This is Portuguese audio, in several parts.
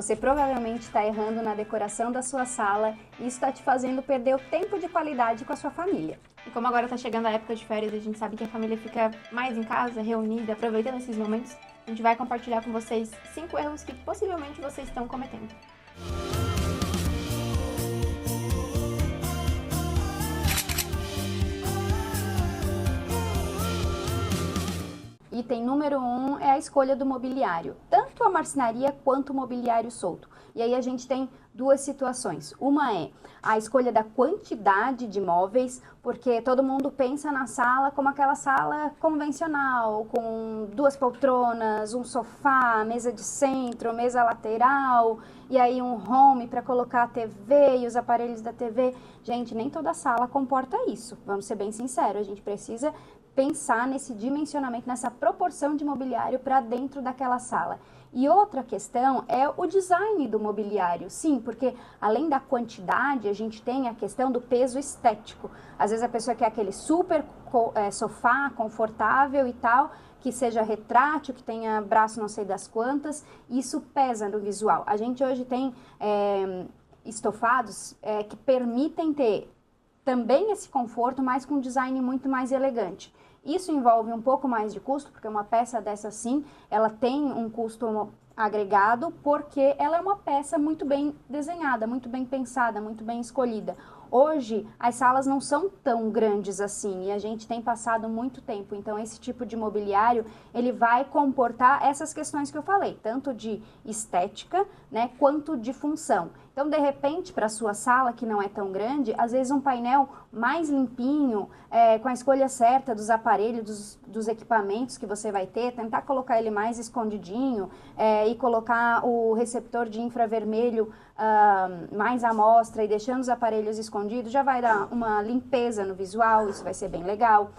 Você provavelmente está errando na decoração da sua sala e isso está te fazendo perder o tempo de qualidade com a sua família. E como agora está chegando a época de férias, a gente sabe que a família fica mais em casa, reunida, aproveitando esses momentos, a gente vai compartilhar com vocês 5 erros que possivelmente vocês estão cometendo. Item número 1 é a escolha do mobiliário, tanto a marcenaria quanto o mobiliário solto. E aí a gente tem duas situações. Uma é a escolha da quantidade de móveis, porque todo mundo pensa na sala como aquela sala convencional, com 2 poltronas, um sofá, mesa de centro, mesa lateral, e aí um home para colocar a TV e os aparelhos da TV. Gente, nem toda sala comporta isso, vamos ser bem sinceros, a gente precisa pensar nesse dimensionamento, nessa proporção de mobiliário para dentro daquela sala. E outra questão é o design do mobiliário, sim, porque além da quantidade, a gente tem a questão do peso estético. Às vezes a pessoa quer aquele super sofá confortável e tal, que seja retrátil, que tenha braço não sei das quantas, isso pesa no visual. A gente hoje tem estofados que permitem ter também esse conforto, mas com um design muito mais elegante. Isso envolve um pouco mais de custo, porque uma peça dessa sim, ela tem um custo agregado, porque ela é uma peça muito bem desenhada, muito bem pensada, muito bem escolhida. Hoje, as salas não são tão grandes assim e a gente tem passado muito tempo, então esse tipo de mobiliário, ele vai comportar essas questões que eu falei, tanto de estética, né, quanto de função. Então, de repente, para a sua sala, que não é tão grande, às vezes um painel mais limpinho, com a escolha certa dos aparelhos, dos equipamentos que você vai ter, tentar colocar ele mais escondidinho e colocar o receptor de infravermelho mais à mostra e deixando os aparelhos escondidos, já vai dar uma limpeza no visual, isso vai ser bem legal.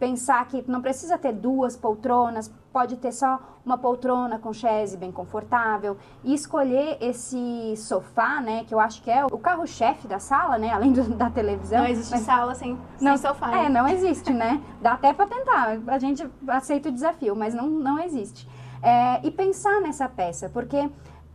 Pensar que não precisa ter 2 poltronas, pode ter só uma poltrona com chaise bem confortável e escolher esse sofá, né, que eu acho que é o carro-chefe da sala, né, além da televisão. Não existe sala sem sofá. Né? Não existe, né? Dá até para tentar, a gente aceita o desafio, mas não existe. E pensar nessa peça, porque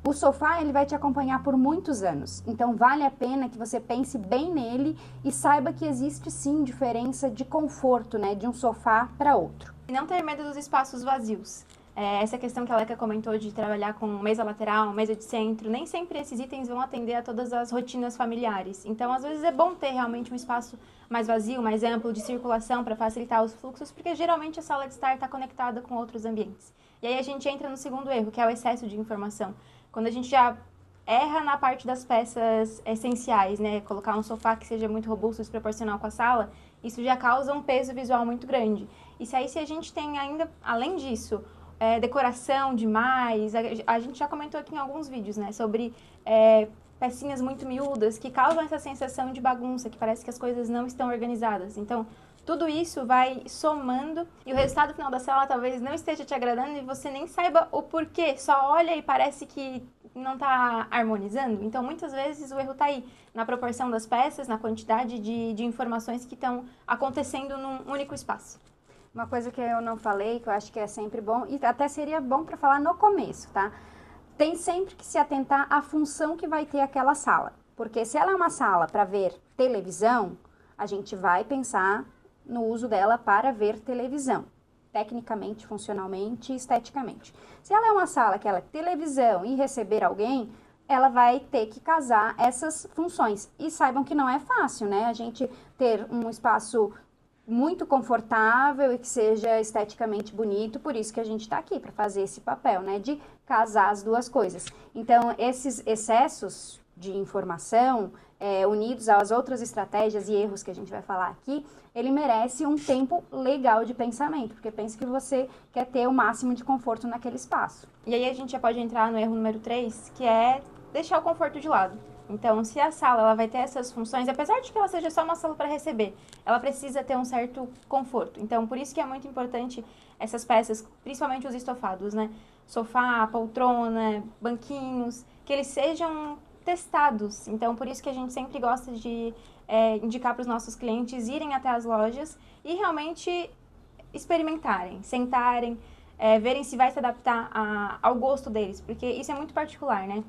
o sofá, ele vai te acompanhar por muitos anos, então vale a pena que você pense bem nele e saiba que existe sim diferença de conforto, né, de um sofá para outro. E não ter medo dos espaços vazios. Essa questão que a Leca comentou de trabalhar com mesa lateral, mesa de centro, nem sempre esses itens vão atender a todas as rotinas familiares. Então, às vezes é bom ter realmente um espaço mais vazio, mais amplo, de circulação para facilitar os fluxos, porque geralmente a sala de estar está conectada com outros ambientes. E aí a gente entra no segundo erro, que é o excesso de informação. Quando a gente já erra na parte das peças essenciais, né? Colocar um sofá que seja muito robusto e desproporcional com a sala, isso já causa um peso visual muito grande. E se a gente tem ainda, além disso, decoração demais, a gente já comentou aqui em alguns vídeos, né? Sobre pecinhas muito miúdas que causam essa sensação de bagunça, que parece que as coisas não estão organizadas. Então, tudo isso vai somando e o resultado final da sala talvez não esteja te agradando e você nem saiba o porquê. Só olha e parece que não está harmonizando. Então, muitas vezes o erro está aí, na proporção das peças, na quantidade de informações que estão acontecendo num único espaço. Uma coisa que eu não falei, que eu acho que é sempre bom, e até seria bom para falar no começo, tá? Tem sempre que se atentar à função que vai ter aquela sala. Porque se ela é uma sala para ver televisão, a gente vai pensar no uso dela para ver televisão, tecnicamente, funcionalmente e esteticamente. Se ela é uma sala que ela é televisão e receber alguém, ela vai ter que casar essas funções. E saibam que não é fácil, né? A gente ter um espaço muito confortável e que seja esteticamente bonito, por isso que a gente está aqui, para fazer esse papel, né? De casar as duas coisas. Então, esses excessos de informação, unidos às outras estratégias e erros que a gente vai falar aqui, ele merece um tempo legal de pensamento, porque pense que você quer ter o máximo de conforto naquele espaço. E aí a gente já pode entrar no erro número 3, que é deixar o conforto de lado. Então, se a sala ela vai ter essas funções, apesar de que ela seja só uma sala para receber, ela precisa ter um certo conforto. Então, por isso que é muito importante essas peças, principalmente os estofados, né? Sofá, poltrona, banquinhos, que eles sejam testados. Então, por isso que a gente sempre gosta de indicar para os nossos clientes irem até as lojas e realmente experimentarem, sentarem, verem se vai se adaptar ao gosto deles, porque isso é muito particular, né?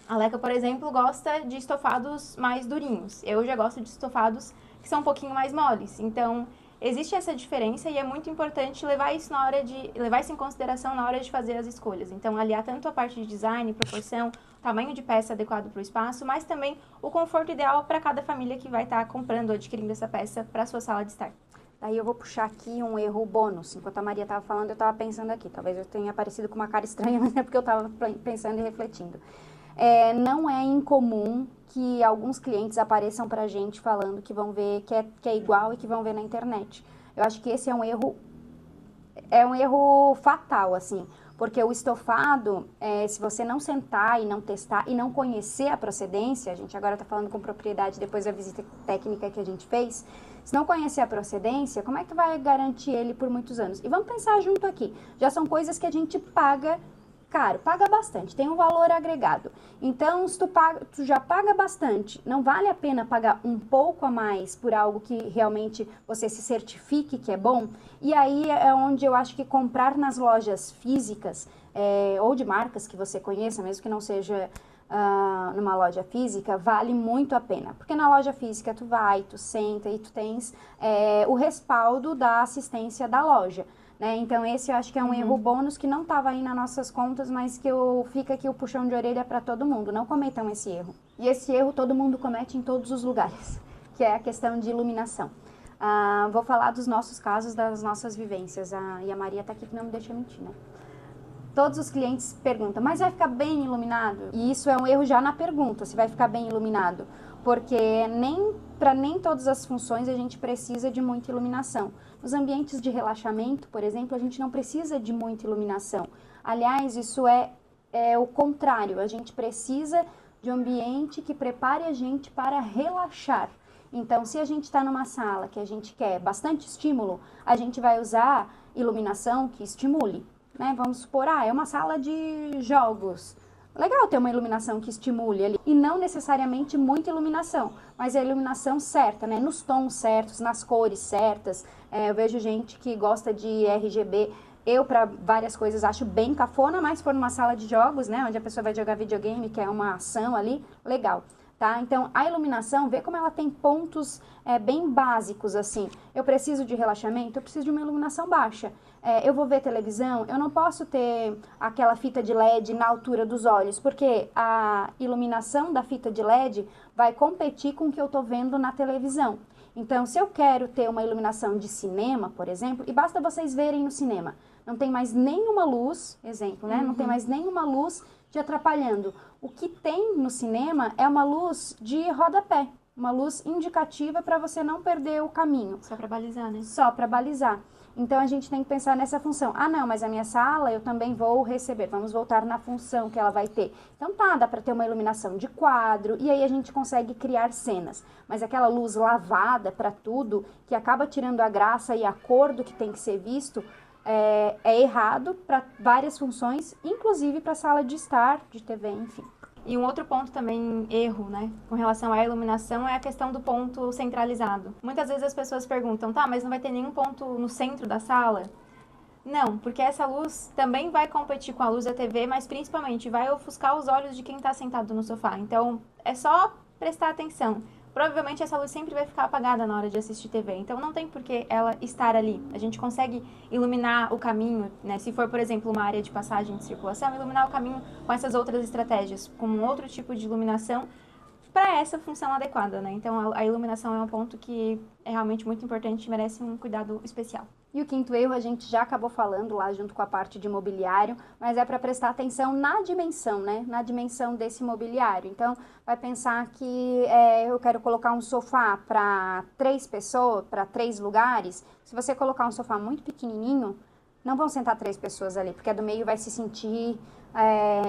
A Leca, por exemplo, gosta de estofados mais durinhos. Eu já gosto de estofados que são um pouquinho mais moles. Então, existe essa diferença e é muito importante levar isso em consideração na hora de fazer as escolhas. Então, aliar tanto a parte de design, proporção, tamanho de peça adequado para o espaço, mas também o conforto ideal para cada família que vai estar comprando ou adquirindo essa peça para a sua sala de estar. Daí eu vou puxar aqui um erro bônus. Enquanto a Maria estava falando, eu estava pensando aqui. Talvez eu tenha aparecido com uma cara estranha, mas é porque eu estava pensando e refletindo. Não é incomum que alguns clientes apareçam pra gente falando que vão ver que é igual e que vão ver na internet. Eu acho que esse é um erro fatal, assim, porque o estofado, se você não sentar e não testar e não conhecer a procedência, a gente agora está falando com propriedade depois da visita técnica que a gente fez, se não conhecer a procedência, como é que vai garantir ele por muitos anos? E vamos pensar junto aqui, já são coisas que a gente paga caro, paga bastante, tem um valor agregado. Então, se tu já paga bastante, não vale a pena pagar um pouco a mais por algo que realmente você se certifique que é bom? E aí é onde eu acho que comprar nas lojas físicas, ou de marcas que você conheça, mesmo que não seja numa loja física, vale muito a pena. Porque na loja física tu vai, tu senta e tu tens o respaldo da assistência da loja. Né? Então, esse eu acho que é um erro bônus que não estava aí nas nossas contas, mas que fica aqui o puxão de orelha para todo mundo. Não cometam esse erro. E esse erro todo mundo comete em todos os lugares, que é a questão de iluminação. Vou falar dos nossos casos, das nossas vivências. E a Maria está aqui que não me deixa mentir, né? Todos os clientes perguntam, mas vai ficar bem iluminado? E isso é um erro já na pergunta, se vai ficar bem iluminado. Porque para nem todas as funções a gente precisa de muita iluminação. Nos ambientes de relaxamento, por exemplo, a gente não precisa de muita iluminação. Aliás, isso é o contrário. A gente precisa de um ambiente que prepare a gente para relaxar. Então, se a gente está numa sala que a gente quer bastante estímulo, a gente vai usar iluminação que estimule. Né? Vamos supor, é uma sala de jogos. Legal ter uma iluminação que estimule ali. E não necessariamente muita iluminação, mas a iluminação certa, né? Nos tons certos, nas cores certas. Eu vejo gente que gosta de RGB. Eu, para várias coisas, acho bem cafona, mas se for numa sala de jogos, né? Onde a pessoa vai jogar videogame, que é uma ação ali, legal. Tá? Então, a iluminação, vê como ela tem pontos bem básicos, assim. Eu preciso de relaxamento, eu preciso de uma iluminação baixa. Eu vou ver televisão, eu não posso ter aquela fita de LED na altura dos olhos, porque a iluminação da fita de LED vai competir com o que eu estou vendo na televisão. Então, se eu quero ter uma iluminação de cinema, por exemplo, e basta vocês verem no cinema, não tem mais nenhuma luz, exemplo, né? Não tem mais nenhuma luz te atrapalhando. O que tem no cinema é uma luz de rodapé, uma luz indicativa para você não perder o caminho. Só para balizar, né? Só para balizar. Então, a gente tem que pensar nessa função. Não, mas a minha sala eu também vou receber. Vamos voltar na função que ela vai ter. Então, dá para ter uma iluminação de quadro e aí a gente consegue criar cenas. Mas aquela luz lavada para tudo, que acaba tirando a graça e a cor do que tem que ser visto, é errado para várias funções, inclusive para sala de estar, de TV, enfim. E um outro ponto também, erro, né, com relação à iluminação, é a questão do ponto centralizado. Muitas vezes as pessoas perguntam, mas não vai ter nenhum ponto no centro da sala? Não, porque essa luz também vai competir com a luz da TV, mas principalmente vai ofuscar os olhos de quem está sentado no sofá. Então, é só prestar atenção. Provavelmente essa luz sempre vai ficar apagada na hora de assistir TV, então não tem por que ela estar ali. A gente consegue iluminar o caminho, né? Se for, por exemplo, uma área de passagem de circulação, iluminar o caminho com essas outras estratégias, com um outro tipo de iluminação para essa função adequada, né? Então a iluminação é um ponto que é realmente muito importante e merece um cuidado especial. E o quinto erro a gente já acabou falando lá junto com a parte de mobiliário, mas é para prestar atenção na dimensão, né? Na dimensão desse mobiliário. Então, vai pensar que eu quero colocar um sofá para 3 pessoas, para 3 lugares. Se você colocar um sofá muito pequenininho, não vão sentar 3 pessoas ali, porque a do meio vai se sentir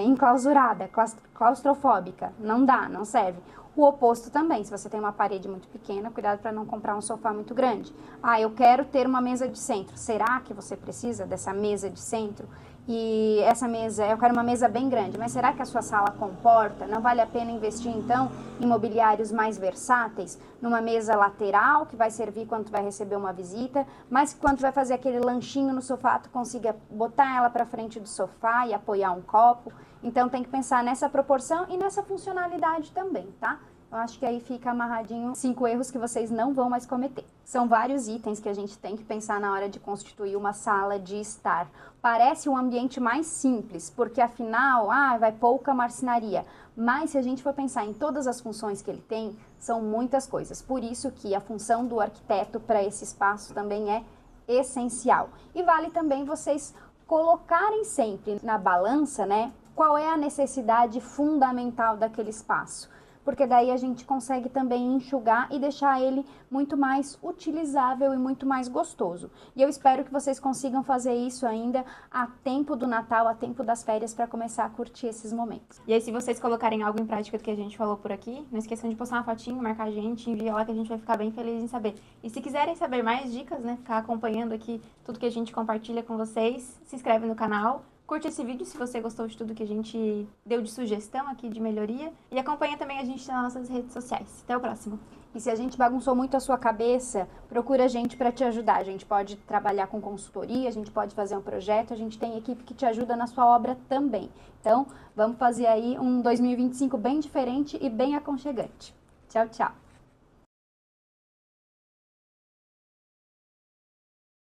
enclausurada, claustrofóbica. Não dá, não serve. O oposto também, se você tem uma parede muito pequena, cuidado para não comprar um sofá muito grande. Eu quero ter uma mesa de centro. Será que você precisa dessa mesa de centro? e essa mesa, eu quero uma mesa bem grande, mas será que a sua sala comporta? Não vale a pena investir então em mobiliários mais versáteis, numa mesa lateral que vai servir quando tu vai receber uma visita, mas que quando tu vai fazer aquele lanchinho no sofá, tu consiga botar ela para frente do sofá e apoiar um copo. Então tem que pensar nessa proporção e nessa funcionalidade também, tá? Eu acho que aí fica amarradinho 5 erros que vocês não vão mais cometer. São vários itens que a gente tem que pensar na hora de constituir uma sala de estar. Parece um ambiente mais simples, porque afinal, vai pouca marcenaria. Mas se a gente for pensar em todas as funções que ele tem, são muitas coisas. Por isso que a função do arquiteto para esse espaço também é essencial. E vale também vocês colocarem sempre na balança, né, qual é a necessidade fundamental daquele espaço. Porque daí a gente consegue também enxugar e deixar ele muito mais utilizável e muito mais gostoso. E eu espero que vocês consigam fazer isso ainda a tempo do Natal, a tempo das férias, para começar a curtir esses momentos. E aí, se vocês colocarem algo em prática do que a gente falou por aqui, não esqueçam de postar uma fotinho, marcar a gente, enviar lá que a gente vai ficar bem feliz em saber. E se quiserem saber mais dicas, né, ficar acompanhando aqui tudo que a gente compartilha com vocês, se inscreve no canal. Curte esse vídeo se você gostou de tudo que a gente deu de sugestão aqui de melhoria. E acompanha também a gente nas nossas redes sociais. Até o próximo. E se a gente bagunçou muito a sua cabeça, procura a gente para te ajudar. A gente pode trabalhar com consultoria, a gente pode fazer um projeto, a gente tem equipe que te ajuda na sua obra também. Então, vamos fazer aí um 2025 bem diferente e bem aconchegante. Tchau, tchau!